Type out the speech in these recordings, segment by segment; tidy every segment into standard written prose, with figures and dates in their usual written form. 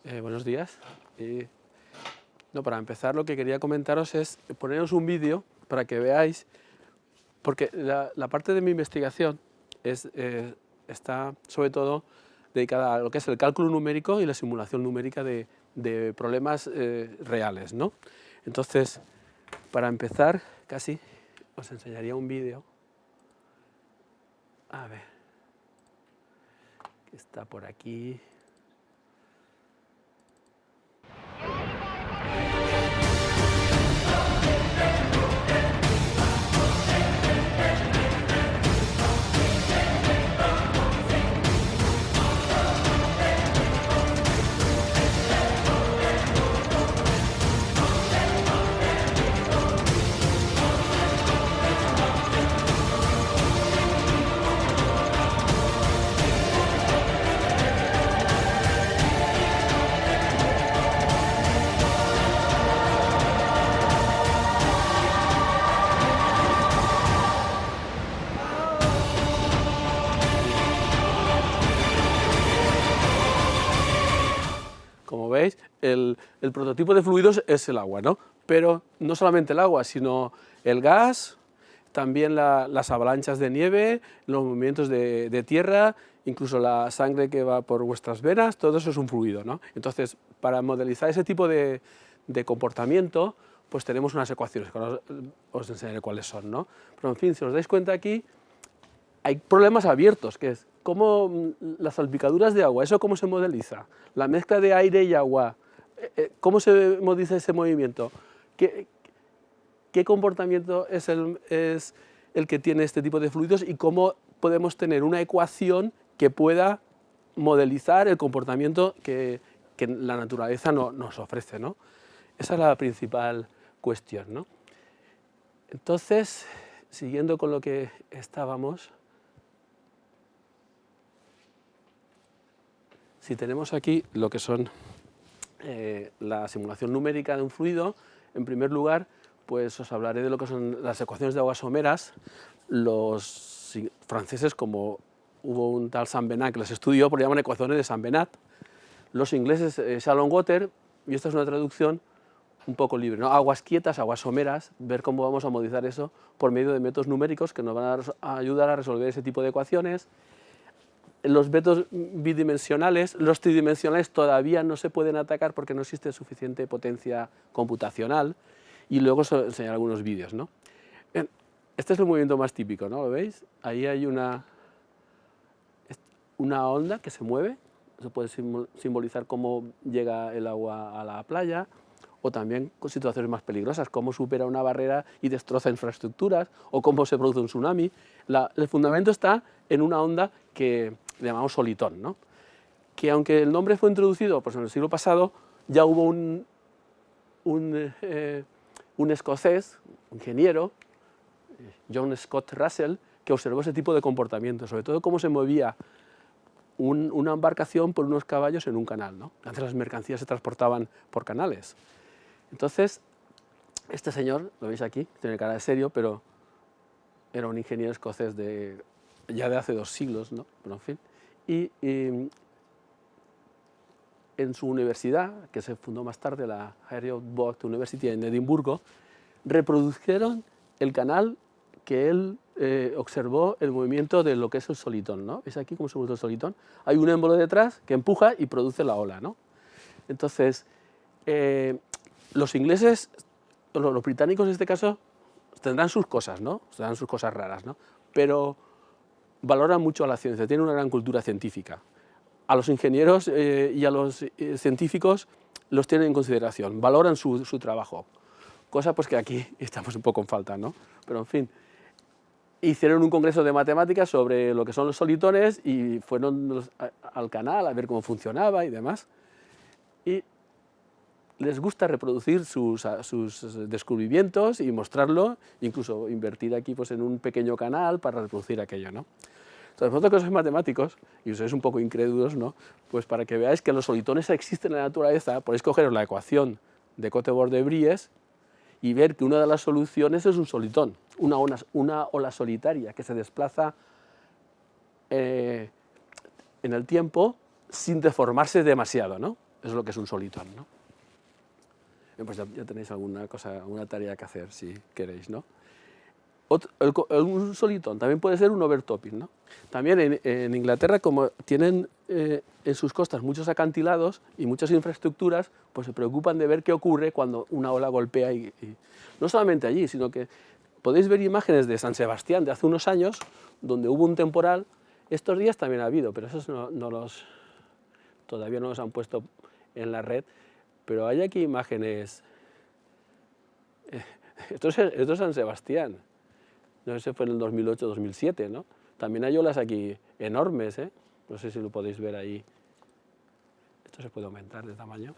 Buenos días. Para empezar, lo que quería comentaros es poneros un vídeo para que veáis, porque la parte de mi investigación está sobre todo dedicada a lo que es el cálculo numérico y la simulación numérica de problemas reales, ¿no? Entonces, para empezar, casi os enseñaría un vídeo. A ver, que está por aquí. Como veis, el prototipo de fluidos es el agua, ¿no? Pero no solamente el agua, sino el gas, también las avalanchas de nieve, los movimientos de tierra, incluso la sangre que va por vuestras venas, todo eso es un fluido, ¿no? Entonces, para modelizar ese tipo de comportamiento, pues tenemos unas ecuaciones, que ahora os enseñaré cuáles son, ¿no? Pero en fin, si os dais cuenta aquí, hay problemas abiertos, que es cómo las salpicaduras de agua, ¿eso cómo se modeliza? La mezcla de aire y agua, ¿cómo se modeliza ese movimiento? ¿Qué comportamiento es el que tiene este tipo de fluidos y cómo podemos tener una ecuación que pueda modelizar el comportamiento que la naturaleza nos ofrece, ¿no? Esa es la principal cuestión, ¿no? Entonces, siguiendo con lo que estábamos, si tenemos aquí lo que son la simulación numérica de un fluido, en primer lugar, pues os hablaré de lo que son las ecuaciones de aguas someras. Los franceses, como hubo un tal Saint Venant que las estudió, pues llaman ecuaciones de Saint Venant. Los ingleses, shallow water, y esta es una traducción un poco libre, ¿no? Aguas quietas, aguas someras, ver cómo vamos a modelizar eso por medio de métodos numéricos que nos van a ayudar a resolver ese tipo de ecuaciones. Los métodos bidimensionales, los tridimensionales todavía no se pueden atacar porque no existe suficiente potencia computacional, y luego os enseñaré algunos vídeos, ¿no? Este es el movimiento más típico, ¿no? ¿Lo veis? Ahí hay una onda que se mueve, se puede simbolizar cómo llega el agua a la playa, o también con situaciones más peligrosas, cómo supera una barrera y destroza infraestructuras, o cómo se produce un tsunami. El fundamento está en una onda que le llamamos solitón, ¿no? Que aunque el nombre fue introducido pues en el siglo pasado, ya hubo un escocés, un ingeniero, John Scott Russell, que observó ese tipo de comportamiento, sobre todo cómo se movía una embarcación por unos caballos en un canal, ¿no? Antes las mercancías se transportaban por canales. Entonces, este señor, lo veis aquí, tiene cara de serio, pero era un ingeniero escocés ya de hace 2 siglos, ¿no? Pero en fin. Y en su universidad, que se fundó más tarde, la Heriot-Watt University en Edimburgo, reprodujeron el canal que él observó el movimiento de lo que es el solitón, ¿no? ¿Veis aquí cómo se mueve el solitón? Hay un émbolo detrás que empuja y produce la ola, ¿no? Entonces, los ingleses, los británicos en este caso, tendrán sus cosas, ¿no? Tendrán sus cosas raras, ¿no? Pero valoran mucho a la ciencia, tienen una gran cultura científica. A los ingenieros y a los científicos los tienen en consideración, valoran su trabajo, cosa pues que aquí estamos un poco en falta, ¿no? Pero en fin, hicieron un congreso de matemáticas sobre lo que son los solitones y fueron al canal a ver cómo funcionaba y demás. Y les gusta reproducir sus descubrimientos y mostrarlo, incluso invertir aquí pues, en un pequeño canal para reproducir aquello, ¿no? Entonces, vosotros que sois matemáticos y sois un poco incrédulos, ¿no? Pues para que veáis que los solitones existen en la naturaleza, podéis cogeros la ecuación de Cote-Borde-Bries y ver que una de las soluciones es un solitón, una ola solitaria que se desplaza en el tiempo sin deformarse demasiado, ¿no? Eso es lo que es un solitón, ¿no? Pues ya tenéis alguna tarea que hacer si queréis, ¿no? Un solitón también puede ser un overtopping, ¿no? También en Inglaterra, como tienen en sus costas muchos acantilados y muchas infraestructuras, pues se preocupan de ver qué ocurre cuando una ola golpea y no solamente allí, sino que podéis ver imágenes de San Sebastián de hace unos años, donde hubo un temporal. Estos días también ha habido, pero esos todavía no los han puesto en la red, pero hay aquí imágenes. Esto es San Sebastián. No sé si fue en el 2008-2007, ¿no? También hay olas aquí enormes, ¿eh? No sé si lo podéis ver ahí. Esto se puede aumentar de tamaño.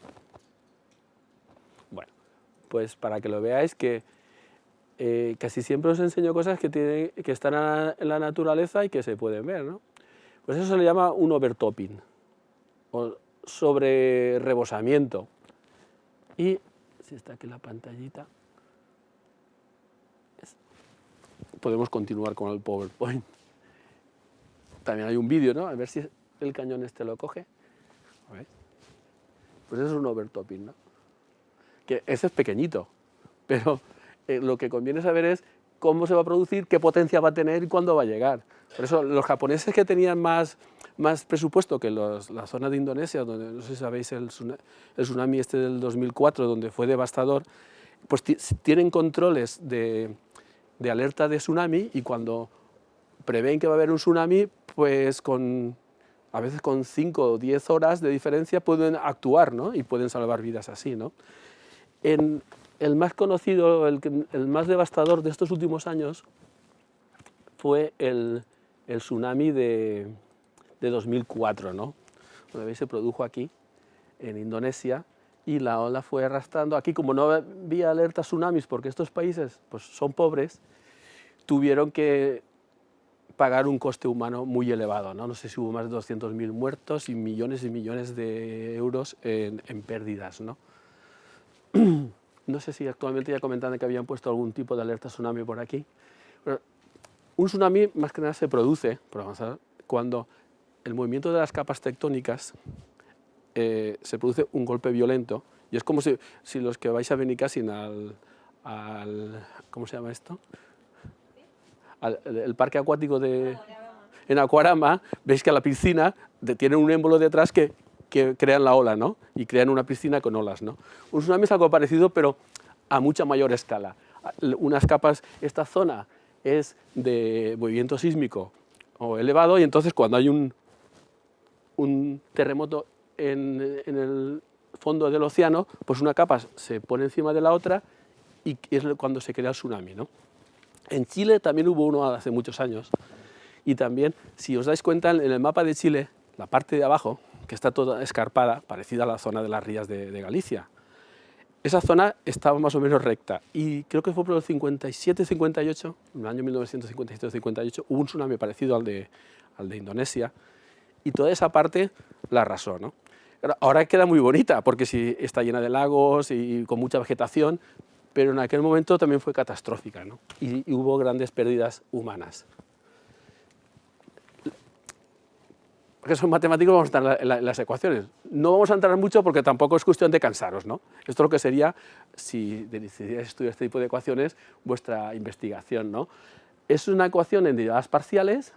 Bueno, pues para que lo veáis, que casi siempre os enseño cosas que están en la naturaleza y que se pueden ver, ¿no? Pues eso se le llama un overtopping, o sobre rebosamiento. Y si está aquí la pantallita, podemos continuar con el PowerPoint. También hay un vídeo, ¿no? A ver si el cañón este lo coge. A ver. Pues eso es un overtopping, ¿no? Que ese es pequeñito, pero lo que conviene saber es cómo se va a producir, qué potencia va a tener y cuándo va a llegar. Por eso los japoneses, que tenían más presupuesto que la zona de Indonesia, donde no sé si sabéis el tsunami este del 2004, donde fue devastador, pues tienen controles de alerta de tsunami, y cuando prevén que va a haber un tsunami, pues a veces con 5 o 10 horas de diferencia pueden actuar, ¿no? Y pueden salvar vidas así, ¿no? El más conocido, el más devastador de estos últimos años fue el tsunami de 2004, ¿no? Como veis, se produjo aquí, en Indonesia, y la ola fue arrastrando. Aquí, como no había alerta tsunamis, porque estos países pues, son pobres, tuvieron que pagar un coste humano muy elevado, ¿no? No sé si hubo más de 200.000 muertos y millones de euros en pérdidas, ¿no? No sé si actualmente ya comentan que habían puesto algún tipo de alerta tsunami por aquí. Pero un tsunami más que nada se produce, por avanzar, cuando el movimiento de las capas tectónicas se produce un golpe violento, y es como si los que vais a Benicàssim al ¿cómo se llama esto? El parque acuático en Aquarama, veis que a la piscina tiene un émbolo detrás que crean la ola, ¿no? Y crean una piscina con olas, ¿no? Un tsunami es algo parecido, pero a mucha mayor escala. Unas capas, esta zona es de movimiento sísmico o elevado, y entonces cuando hay un terremoto en el fondo del océano, pues una capa se pone encima de la otra y es cuando se crea el tsunami, ¿no? En Chile también hubo uno hace muchos años, y también, si os dais cuenta, en el mapa de Chile, la parte de abajo, que está toda escarpada, parecida a la zona de las rías de Galicia, esa zona estaba más o menos recta, y creo que fue por el 57-58, en el año 1957-58, hubo un tsunami parecido al de Indonesia, y toda esa parte la arrasó, ¿no? Ahora queda muy bonita, porque sí, está llena de lagos y con mucha vegetación, pero en aquel momento también fue catastrófica, ¿no? Y hubo grandes pérdidas humanas. Porque son matemáticos, vamos a estar en las ecuaciones. No vamos a entrar mucho porque tampoco es cuestión de cansaros, ¿no? Esto es lo que sería, si decidierais estudiar este tipo de ecuaciones, vuestra investigación, ¿no? Es una ecuación en derivadas parciales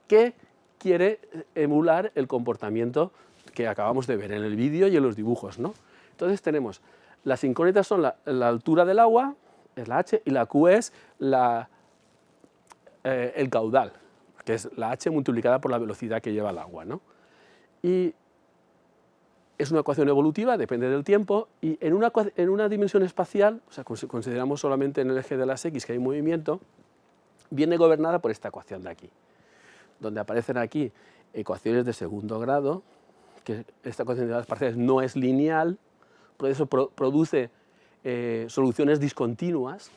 que quiere emular el comportamiento que acabamos de ver en el vídeo y en los dibujos, ¿no? Entonces tenemos, las incógnitas son la altura del agua, es la h, y la q es el caudal, que es la h multiplicada por la velocidad que lleva el agua, ¿no? Y es una ecuación evolutiva, depende del tiempo, y en una dimensión espacial, o sea, consideramos solamente en el eje de las x que hay movimiento, viene gobernada por esta ecuación de aquí, donde aparecen aquí ecuaciones de segundo grado, que esta ecuación de las parciales no es lineal, por eso produce soluciones discontinuas,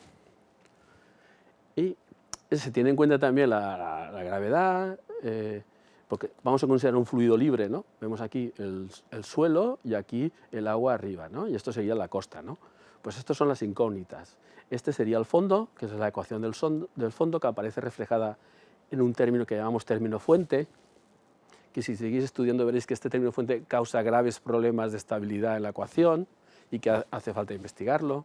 y se tiene en cuenta también la gravedad, porque vamos a considerar un fluido libre, ¿no? Vemos aquí el suelo y aquí el agua arriba, ¿no? Y esto sería la costa, ¿no? Pues estas son las incógnitas. Este sería el fondo, que es la ecuación del fondo, que aparece reflejada en un término que llamamos término fuente, que si seguís estudiando veréis que este término fuente causa graves problemas de estabilidad en la ecuación y que hace falta investigarlo.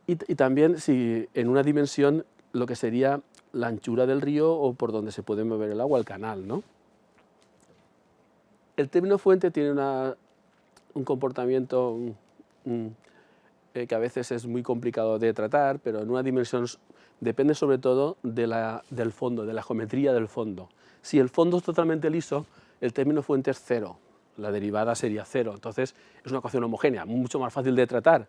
Y también si en una dimensión lo que sería la anchura del río o por donde se puede mover el agua, el canal, ¿no? El término fuente tiene un comportamiento que a veces es muy complicado de tratar, pero en una dimensión depende sobre todo del fondo, de la geometría del fondo. Si el fondo es totalmente liso, el término fuente es cero, la derivada sería cero, entonces es una ecuación homogénea, mucho más fácil de tratar,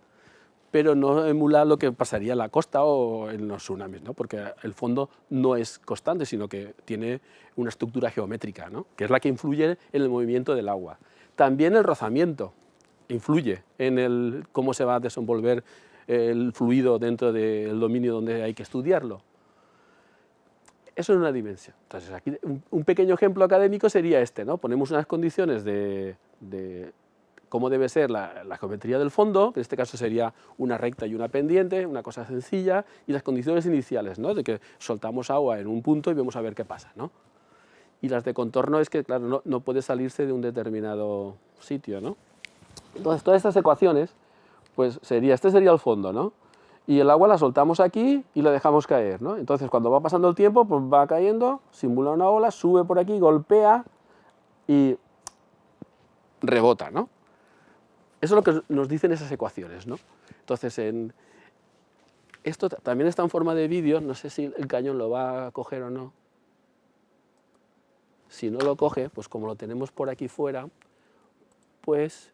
pero no emula lo que pasaría en la costa o en los tsunamis, ¿no? Porque el fondo no es constante, sino que tiene una estructura geométrica, ¿no? Que es la que influye en el movimiento del agua. También el rozamiento influye en cómo se va a desenvolver el fluido dentro del dominio donde hay que estudiarlo. Eso es una dimensión. Entonces, aquí un pequeño ejemplo académico sería este, ¿no? Ponemos unas condiciones de cómo debe ser la geometría del fondo, que en este caso sería una recta y una pendiente, una cosa sencilla, y las condiciones iniciales, ¿no? De que soltamos agua en un punto y vamos a ver qué pasa, ¿no? Y las de contorno es que, claro, no puede salirse de un determinado sitio, ¿no? Entonces, todas estas ecuaciones, pues este sería el fondo, ¿no? Y el agua la soltamos aquí y la dejamos caer, ¿no? Entonces, cuando va pasando el tiempo, pues va cayendo, simula una ola, sube por aquí, golpea y rebota, ¿no? Eso es lo que nos dicen esas ecuaciones, ¿no? Entonces, esto también está en forma de vídeo, no sé si el cañón lo va a coger o no. Si no lo coge, pues como lo tenemos por aquí fuera, pues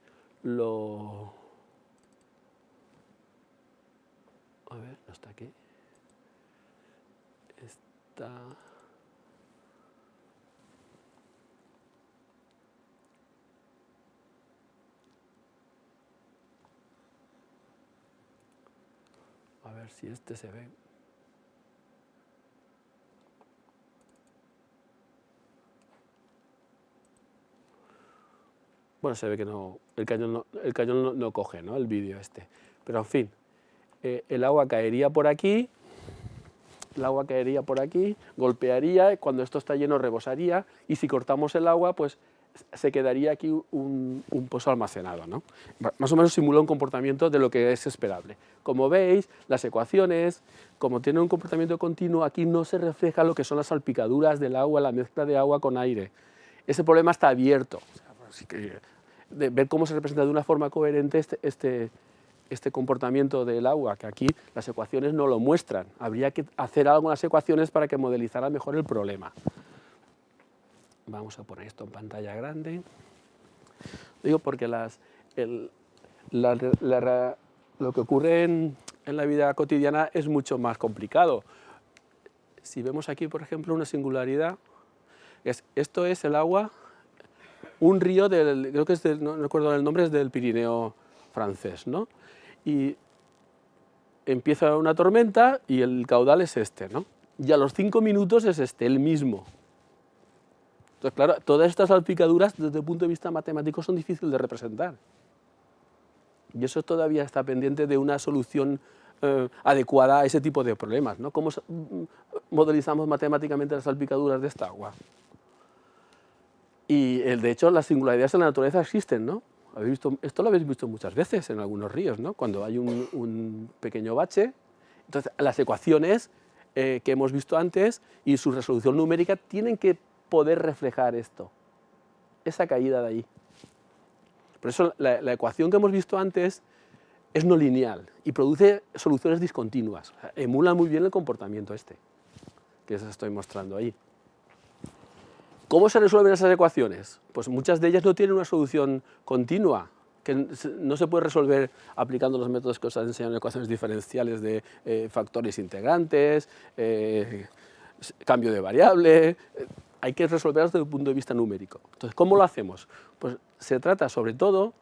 a ver, no está aquí. Está... A ver si este se ve. Bueno, se ve que no, el cañón no coge, ¿no? El vídeo este. Pero en fin, el agua caería por aquí, golpearía, cuando esto está lleno rebosaría, y si cortamos el agua, pues se quedaría aquí un pozo almacenado, ¿no? Más o menos simula un comportamiento de lo que es esperable. Como veis, las ecuaciones, como tienen un comportamiento continuo, aquí no se refleja lo que son las salpicaduras del agua, la mezcla de agua con aire. Ese problema está abierto. Así que de ver cómo se representa de una forma coherente este comportamiento del agua, que aquí las ecuaciones no lo muestran. Habría que hacer algo en las ecuaciones para que modelizara mejor el problema. Vamos a poner esto en pantalla grande. Digo porque lo que ocurre en la vida cotidiana es mucho más complicado. Si vemos aquí, por ejemplo, una singularidad, esto es el agua, un río creo que es no recuerdo el nombre, es del Pirineo francés, ¿no? Y empieza una tormenta y el caudal es este, ¿no? Y a los 5 minutos es el mismo. Entonces, claro, todas estas salpicaduras desde el punto de vista matemático son difíciles de representar. Y eso todavía está pendiente de una solución adecuada a ese tipo de problemas, ¿no? ¿Cómo modelizamos matemáticamente las salpicaduras de esta agua? Y de hecho las singularidades en la naturaleza existen, ¿no? Esto lo habéis visto muchas veces en algunos ríos, ¿no? Cuando hay un pequeño bache, entonces las ecuaciones que hemos visto antes y su resolución numérica tienen que poder reflejar esto, esa caída de ahí. Por eso la ecuación que hemos visto antes es no lineal y produce soluciones discontinuas. O sea, emula muy bien el comportamiento que os estoy mostrando ahí. ¿Cómo se resuelven esas ecuaciones? Pues muchas de ellas no tienen una solución continua, que no se puede resolver aplicando los métodos que os han enseñado en ecuaciones diferenciales de factores integrantes, cambio de variable. Hay que resolverlas desde el punto de vista numérico. Entonces, ¿cómo lo hacemos? Pues se trata sobre todo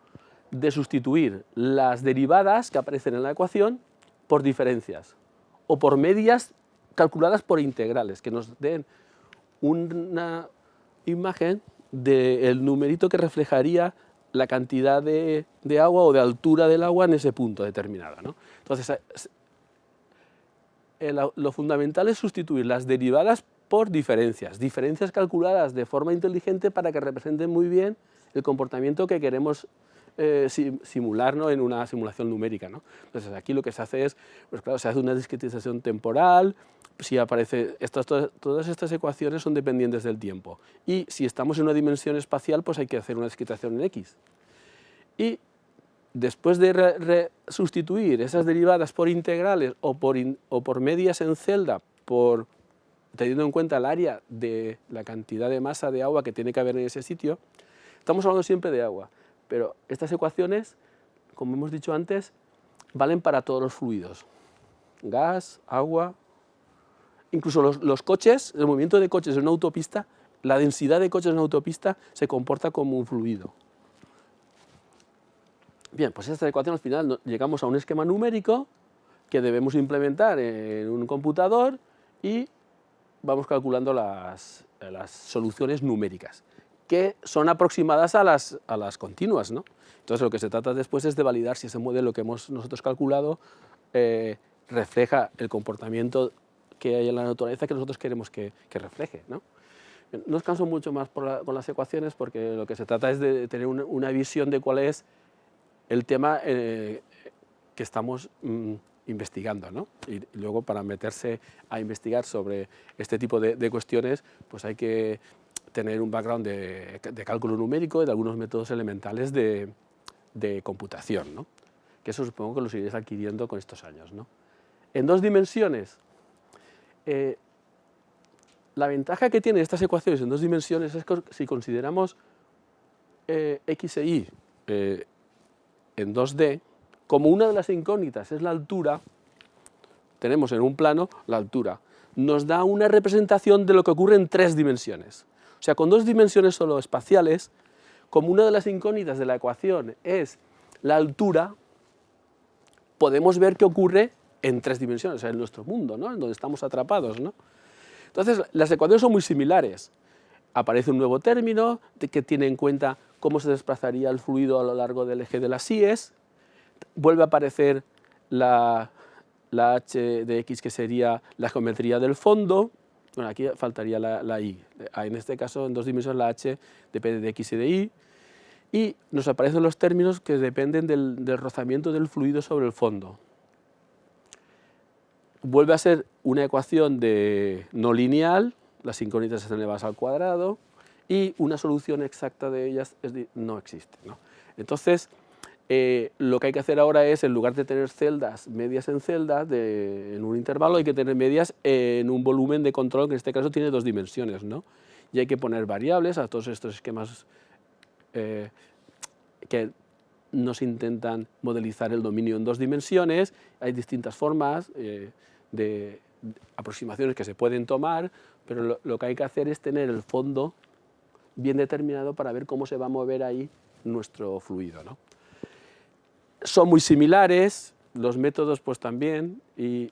de sustituir las derivadas que aparecen en la ecuación por diferencias o por medias calculadas por integrales, que nos den una imagen del numerito que reflejaría la cantidad de agua o de altura del agua en ese punto determinado, ¿no? Entonces, lo fundamental es sustituir las derivadas por diferencias, diferencias calculadas de forma inteligente para que representen muy bien el comportamiento que queremos simular, ¿no?, en una simulación numérica, ¿no? Entonces aquí lo que se hace es, pues claro, se hace una discretización temporal, si aparece, todas estas ecuaciones son dependientes del tiempo, y si estamos en una dimensión espacial, pues hay que hacer una discretización en X. Y después de sustituir esas derivadas por integrales o por medias en celda, teniendo en cuenta el área de la cantidad de masa de agua que tiene que haber en ese sitio, estamos hablando siempre de agua, pero estas ecuaciones, como hemos dicho antes, valen para todos los fluidos, gas, agua, incluso los coches, el movimiento de coches en una autopista, la densidad de coches en una autopista se comporta como un fluido. Bien, pues esta ecuación al final llegamos a un esquema numérico que debemos implementar en un computador y vamos calculando las soluciones numéricas, que son aproximadas a las continuas, ¿no? Entonces lo que se trata después es de validar si ese modelo que hemos nosotros calculado refleja el comportamiento que hay en la naturaleza que nosotros queremos que refleje, ¿no? No os canso mucho más con las ecuaciones porque lo que se trata es de tener una visión de cuál es el tema que estamos investigando, ¿no? Y luego para meterse a investigar sobre este tipo de cuestiones, pues hay que tener un background de cálculo numérico y de algunos métodos elementales de computación, ¿no? Que eso supongo que los iréis adquiriendo con estos años, ¿no? En dos dimensiones, la ventaja que tienen estas ecuaciones en dos dimensiones es que si consideramos x e y en 2D, como una de las incógnitas es la altura, tenemos en un plano la altura, nos da una representación de lo que ocurre en tres dimensiones. O sea, con dos dimensiones solo espaciales, como una de las incógnitas de la ecuación es la altura, podemos ver qué ocurre en tres dimensiones, o sea, en nuestro mundo, ¿no?, en donde estamos atrapados, ¿no? Entonces, las ecuaciones son muy similares. Aparece un nuevo término que tiene en cuenta cómo se desplazaría el fluido a lo largo del eje de las íes, vuelve a aparecer la h de x, que sería la geometría del fondo. Bueno, aquí faltaría la y. En este caso, en dos dimensiones, la h depende de x y de y. Y nos aparecen los términos que dependen del rozamiento del fluido sobre el fondo. Vuelve a ser una ecuación no lineal, las incógnitas están elevadas al cuadrado, y una solución exacta de ellas no existe, ¿no? Entonces, lo que hay que hacer ahora es, en lugar de tener celdas, medias en celdas, en un intervalo, hay que tener medias en un volumen de control, que en este caso tiene dos dimensiones, ¿no? Y hay que poner variables a todos estos esquemas que nos intentan modelizar el dominio en dos dimensiones. Hay distintas formas de aproximaciones que se pueden tomar, pero lo que hay que hacer es tener el fondo bien determinado para ver cómo se va a mover ahí nuestro fluido, ¿no? Son muy similares, los métodos pues también, y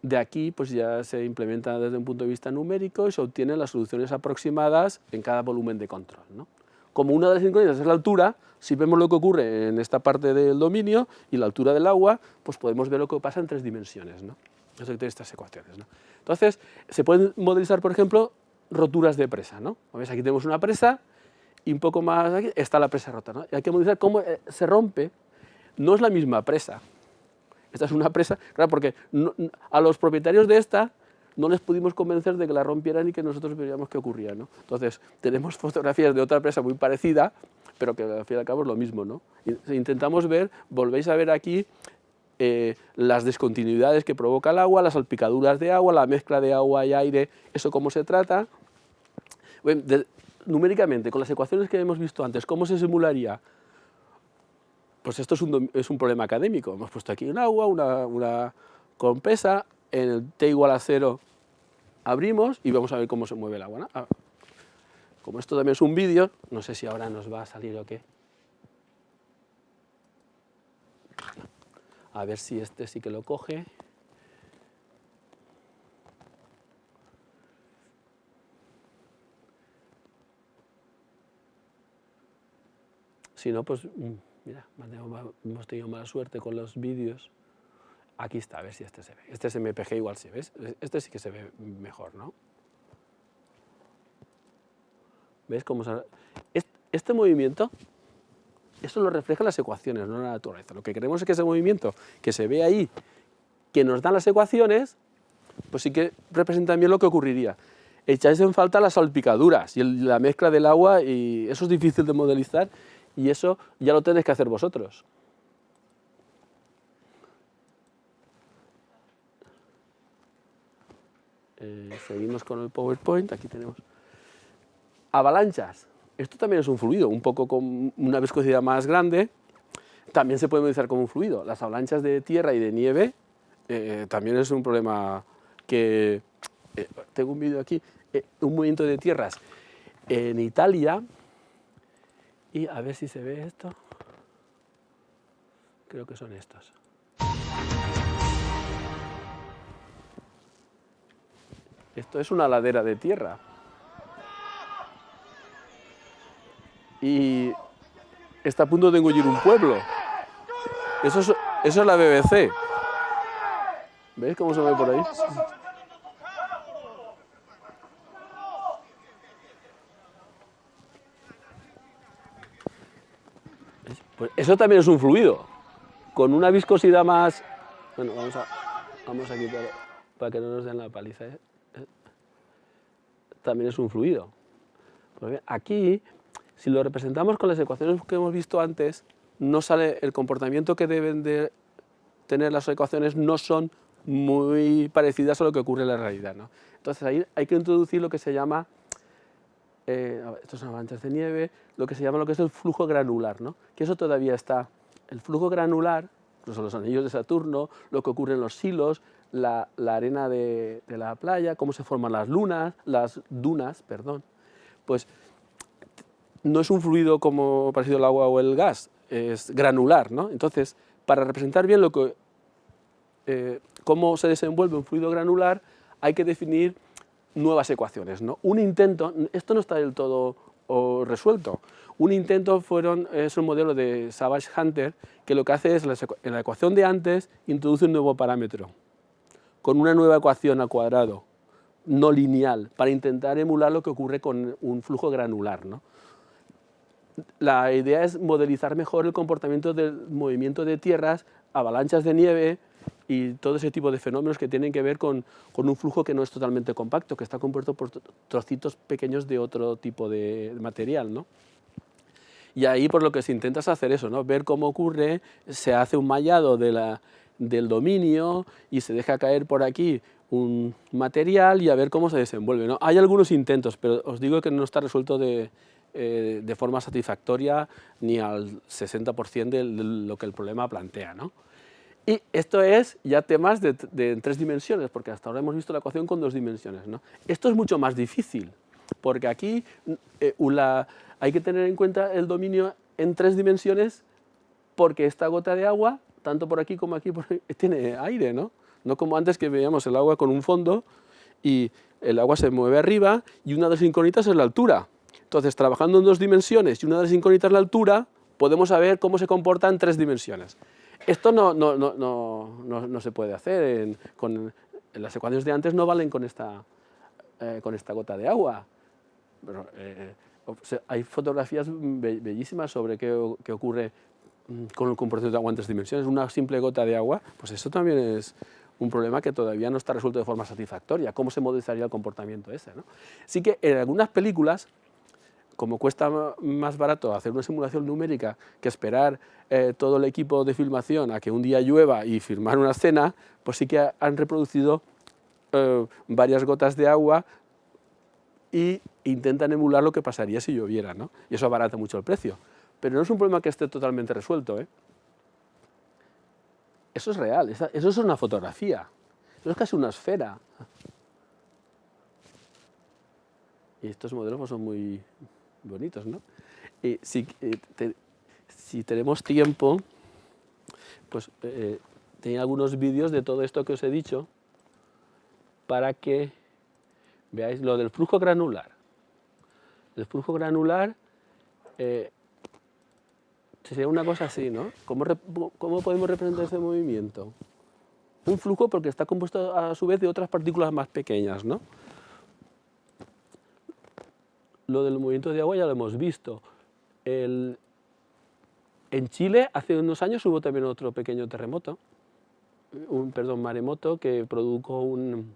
de aquí pues ya se implementa desde un punto de vista numérico y se obtienen las soluciones aproximadas en cada volumen de control, ¿no? Como una de las incógnitas es la altura, si vemos lo que ocurre en esta parte del dominio y la altura del agua, pues podemos ver lo que pasa en tres dimensiones, ¿no? Eso que tiene estas ecuaciones, ¿no? Entonces, se pueden modelizar, por ejemplo, roturas de presa, ¿no? ¿Ves? Aquí tenemos una presa y un poco más aquí está la presa rota, ¿no? Y hay que modelizar cómo se rompe. No es la misma presa. Esta es una presa, claro, porque a los propietarios de esta no les pudimos convencer de que la rompieran y que nosotros veríamos qué ocurría, ¿no? Entonces, tenemos fotografías de otra presa muy parecida, pero que al fin y al cabo es lo mismo, ¿no? Intentamos ver, volvéis a ver aquí las discontinuidades que provoca el agua, las salpicaduras de agua, la mezcla de agua y aire, eso cómo se trata. Bueno, numéricamente, con las ecuaciones que hemos visto antes, ¿cómo se simularía? Pues esto es un problema académico. Hemos puesto aquí un agua, una compresa, en el t igual a 0 abrimos y vamos a ver cómo se mueve el agua, ¿no? Como esto también es un vídeo, no sé si ahora nos va a salir o qué. A ver si este sí que lo coge. Si no, pues mira, hemos tenido mala suerte con los vídeos. Aquí está, a ver si este se ve. Este es MPG igual se ve. Este sí que se ve mejor, ¿no? ¿Ves cómo se... Este movimiento, eso lo reflejan las ecuaciones, no la naturaleza. Lo que queremos es que ese movimiento que se ve ahí, que nos dan las ecuaciones, pues sí que representa bien lo que ocurriría. Echáis en falta las salpicaduras y la mezcla del agua, y eso es difícil de modelizar, y eso ya lo tenéis que hacer vosotros. Seguimos con el PowerPoint, aquí tenemos avalanchas. Esto también es un fluido, un poco con una viscosidad más grande, también se puede modelizar como un fluido. Las avalanchas de tierra y de nieve también es un problema que... tengo un vídeo aquí, un movimiento de tierras en Italia, y a ver si se ve esto, creo que son estos. Esto es una ladera de tierra. Y está a punto de engullir un pueblo. Eso es la BBC. ¿Veis cómo se ve por ahí? Pues eso también es un fluido, con una viscosidad más... Bueno, vamos a quitarlo para que no nos den la paliza. También es un fluido. Pues bien, aquí, si lo representamos con las ecuaciones que hemos visto antes, no sale el comportamiento que deben de tener las ecuaciones, no son muy parecidas a lo que ocurre en la realidad, ¿no? Entonces ahí hay que introducir lo que se llama, estos son avalanchas de nieve, lo que es el flujo granular, ¿no? Que eso todavía está. El flujo granular, incluso los anillos de Saturno, lo que ocurre en los silos, la arena de la playa, cómo se forman las dunas, pues no es un fluido como parecido al agua o el gas, es granular, ¿no? Entonces, para representar bien cómo se desenvuelve un fluido granular, hay que definir nuevas ecuaciones, ¿no? Un intento, esto no está del todo resuelto, un intento es un modelo de Savage-Hunter, que lo que hace es, en la ecuación de antes, introduce un nuevo parámetro, con una nueva ecuación al cuadrado, no lineal, para intentar emular lo que ocurre con un flujo granular, ¿no? La idea es modelizar mejor el comportamiento del movimiento de tierras, avalanchas de nieve y todo ese tipo de fenómenos que tienen que ver con un flujo que no es totalmente compacto, que está compuesto por trocitos pequeños de otro tipo de material, ¿no? Y ahí por lo que se intenta es hacer eso, ¿no? Ver cómo ocurre, se hace un mallado del dominio y se deja caer por aquí un material y a ver cómo se desenvuelve, ¿no? Hay algunos intentos, pero os digo que no está resuelto de forma satisfactoria ni al 60% de lo que el problema plantea, ¿no? Y esto es ya temas de 3 dimensiones, porque hasta ahora hemos visto la ecuación con 2 dimensiones, ¿no? Esto es mucho más difícil, porque aquí hay que tener en cuenta el dominio en 3 dimensiones, porque esta gota de agua, tanto por aquí como aquí, tiene aire, ¿no? No como antes, que veíamos el agua con un fondo y el agua se mueve arriba y una de las incógnitas es la altura. Entonces, trabajando en 2 dimensiones y una de las incógnitas es la altura, podemos saber cómo se comporta en 3 dimensiones. Esto no se puede hacer, las ecuaciones de antes no valen con esta gota de agua. Pero, hay fotografías bellísimas sobre qué ocurre con el comportamiento de agua en 3 dimensiones. Una simple gota de agua, pues eso también es un problema que todavía no está resuelto de forma satisfactoria. ¿Cómo se modelizaría el comportamiento ese, ¿no? Sí que en algunas películas, como cuesta más barato hacer una simulación numérica que esperar todo el equipo de filmación a que un día llueva y filmar una escena, pues sí que han reproducido varias gotas de agua e intentan emular lo que pasaría si lloviera, ¿no? Y eso abarata mucho el precio. Pero no es un problema que esté totalmente resuelto, ¿eh? Eso es real, eso es una fotografía, eso es casi una esfera. Y estos modelos pues, son muy bonitos, ¿no? Si tenemos tiempo, pues tenía algunos vídeos de todo esto que os he dicho para que veáis lo del flujo granular. El flujo granular sería una cosa así, ¿no? ¿Cómo podemos representar ese movimiento? un flujo porque está compuesto a su vez de otras partículas más pequeñas, ¿no? Lo del movimiento de agua ya lo hemos visto. En Chile hace unos años hubo también otro pequeño terremoto, maremoto, que produjo un...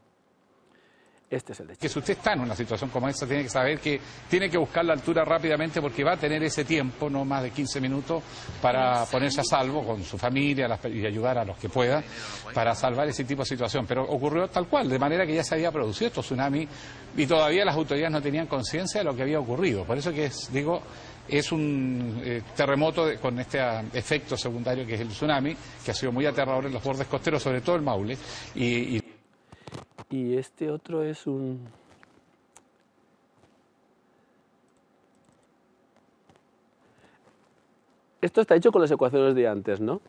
Este es el de Chile. Que si usted está en una situación como esta, tiene que saber que tiene que buscar la altura rápidamente porque va a tener ese tiempo, no más de 15 minutos, para ponerse a salvo con su familia y ayudar a los que pueda para salvar ese tipo de situación. Pero ocurrió tal cual, de manera que ya se había producido estos tsunamis y todavía las autoridades no tenían conciencia de lo que había ocurrido. Por eso que es un terremoto con este efecto secundario que es el tsunami, que ha sido muy aterrador en los bordes costeros, sobre todo el Maule. Y este otro es un... Esto está hecho con las ecuaciones de antes, ¿no?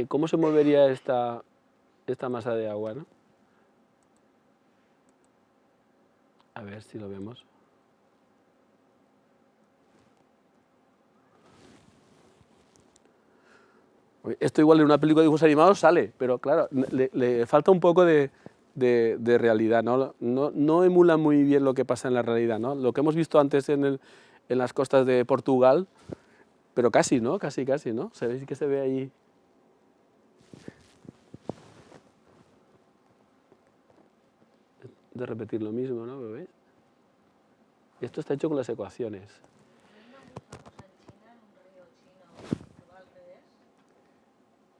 ¿Cómo se movería esta masa de agua, ¿no? A ver si lo vemos. Esto igual en una película de dibujos animados sale, pero claro, le falta un poco de realidad, ¿no? No emula muy bien lo que pasa en la realidad, ¿no? Lo que hemos visto antes en las costas de Portugal, pero casi, ¿no? Casi, ¿no? ¿Sabéis que se ve ahí? De repetir lo mismo, ¿no? ¿Lo veis? Esto está hecho con las ecuaciones.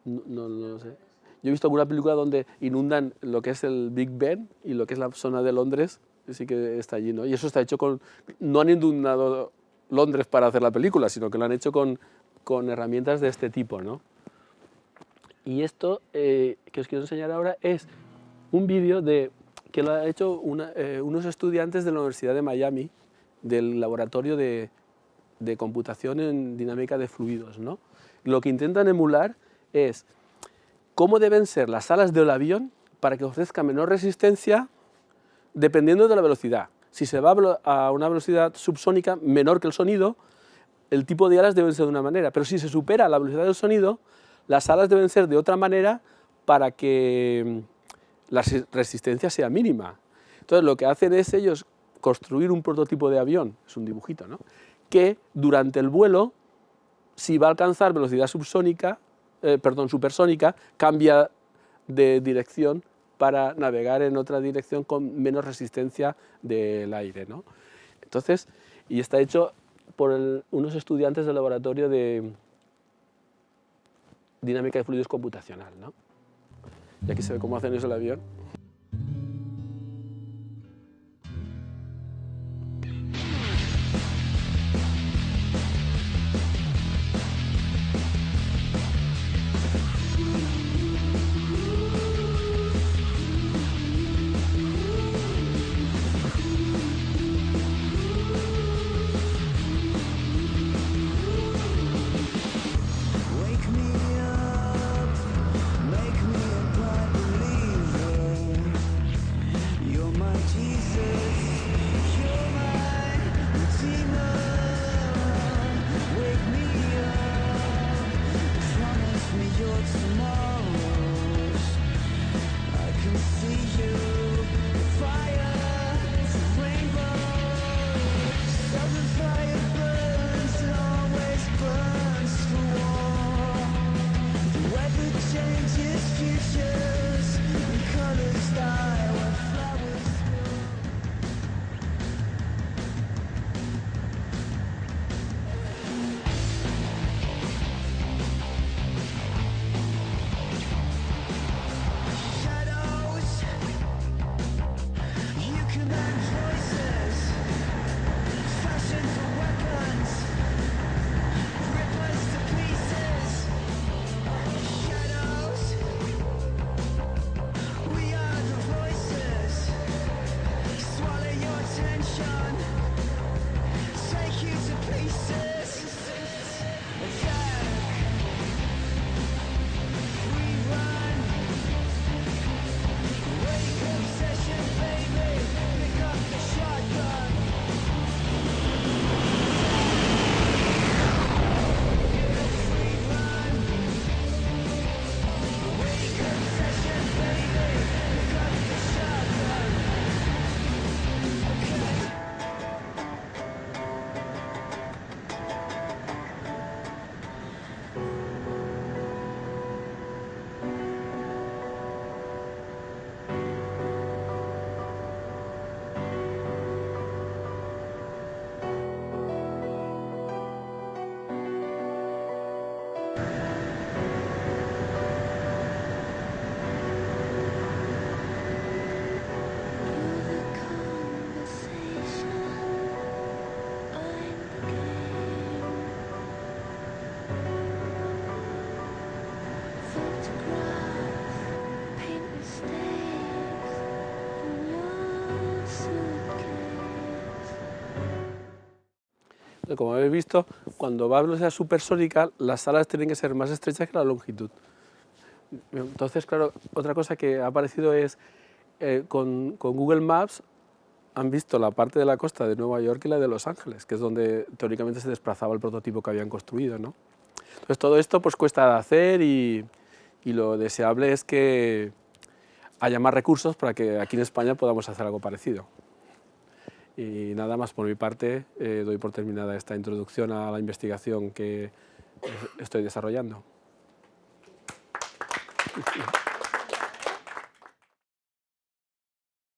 No lo sé. Yo he visto alguna película donde inundan lo que es el Big Ben y lo que es la zona de Londres, sí que está allí, ¿no? Y eso está hecho con... No han inundado Londres para hacer la película, sino que lo han hecho con herramientas de este tipo, ¿no? Y esto que os quiero enseñar ahora es un vídeo que lo han hecho unos estudiantes de la Universidad de Miami, del laboratorio de computación en dinámica de fluidos, ¿no? Lo que intentan emular es cómo deben ser las alas del avión para que ofrezca menor resistencia dependiendo de la velocidad. Si se va a una velocidad subsónica menor que el sonido, el tipo de alas deben ser de una manera, pero si se supera la velocidad del sonido, las alas deben ser de otra manera para que la resistencia sea mínima. Entonces lo que hacen es ellos construir un prototipo de avión, es un dibujito, ¿no? Que durante el vuelo, si va a alcanzar velocidad supersónica, cambia de dirección para navegar en otra dirección con menos resistencia del aire, ¿no? Entonces, y está hecho por unos estudiantes del laboratorio de dinámica de fluidos computacional, ¿no? Y aquí se ve cómo hacen eso el avión. Como habéis visto, cuando va a velocidad supersónica, las salas tienen que ser más estrechas que la longitud. Entonces, claro, otra cosa que ha aparecido es, con Google Maps, han visto la parte de la costa de Nueva York y la de Los Ángeles, que es donde teóricamente se desplazaba el prototipo que habían construido, ¿no? Entonces, todo esto pues cuesta de hacer y lo deseable es que haya más recursos para que aquí en España podamos hacer algo parecido. Y nada más por mi parte, doy por terminada esta introducción a la investigación que estoy desarrollando.